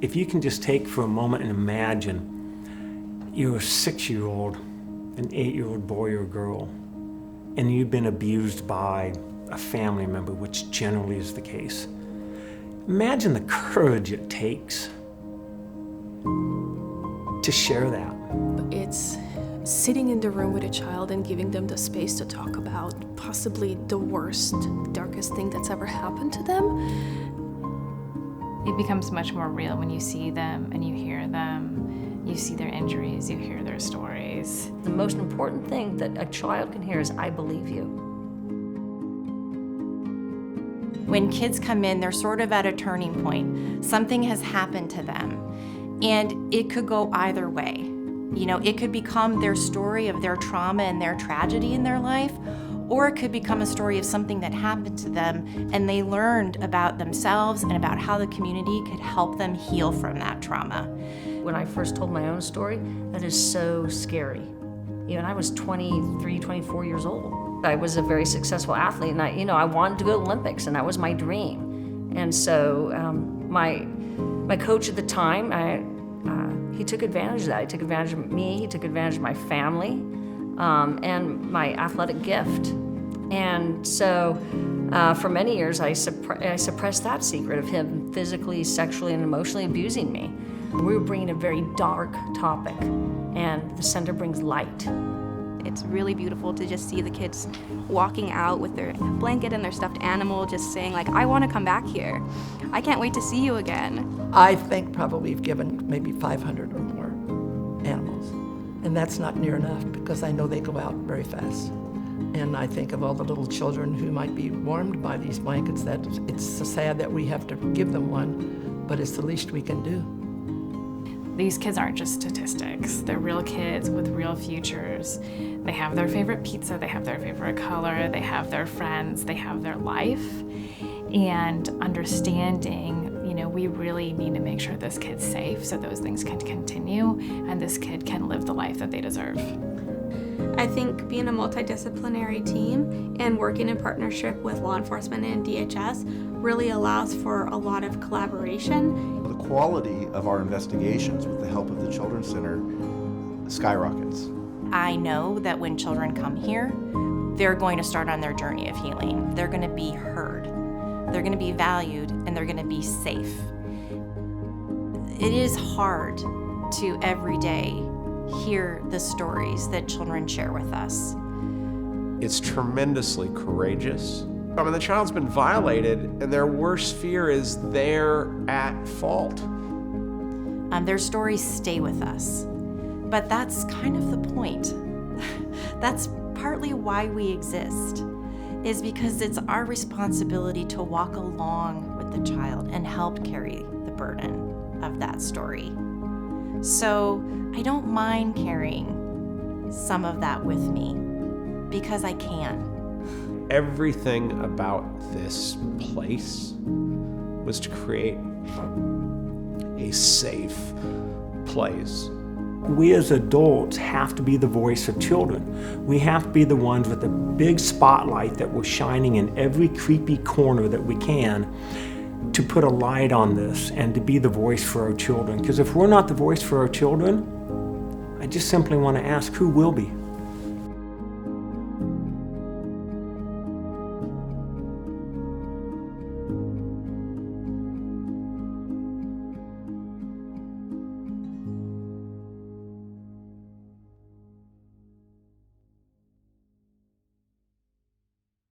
If you can just take for a moment and imagine you're a 6-year-old, an 8-year-old boy or girl, and you've been abused by a family member, which generally is the case. Imagine the courage it takes to share that. It's sitting in the room with a child and giving them the space to talk about possibly the worst, darkest thing that's ever happened to them. It becomes much more real when you see them and you hear them. You see their injuries, you hear their stories. The most important thing that a child can hear is, "I believe you." When kids come in, they're sort of at a turning point. Something has happened to them, and it could go either way. You know, it could become their story of their trauma and their tragedy in their life, or it could become a story of something that happened to them and they learned about themselves and about how the community could help them heal from that trauma. When I first told my own story, that is so scary. You know, and I was 23, 24 years old. I was a very successful athlete, and I wanted to go to the Olympics, and that was my dream. And so my coach at the time, he took advantage of that. He took advantage of me, he took advantage of my family, and my athletic gift. And so for many years, I suppressed that secret of him physically, sexually, and emotionally abusing me. We were bringing a very dark topic, and the center brings light. It's really beautiful to just see the kids walking out with their blanket and their stuffed animal, just saying like, "I want to come back here. I can't wait to see you again." I think probably we've given maybe 500 or more animals. And that's not near enough because I know they go out very fast. And I think of all the little children who might be warmed by these blankets, that it's so sad that we have to give them one, but it's the least we can do. These kids aren't just statistics. They're real kids with real futures. They have their favorite pizza, they have their favorite color, they have their friends, they have their life. And understanding, you know, we really need to make sure this kid's safe so those things can continue and this kid can live the life that they deserve. I think being a multidisciplinary team and working in partnership with law enforcement and DHS really allows for a lot of collaboration. The quality of our investigations with the help of the Children's Center skyrockets. I know that when children come here, they're going to start on their journey of healing. They're going to be heard, they're going to be valued, and they're going to be safe. It is hard to every day hear the stories that children share with us. It's tremendously courageous. I mean, the child's been violated, and their worst fear is they're at fault. Their stories stay with us, but that's kind of the point. That's partly why we exist, is because it's our responsibility to walk along with the child and help carry the burden of that story. So I don't mind carrying some of that with me because I can. Everything about this place was to create a safe place. We as adults have to be the voice of children. We have to be the ones with the big spotlight that we're shining in every creepy corner that we can to put a light on this and to be the voice for our children. Because if we're not the voice for our children, I just simply want to ask, who will be?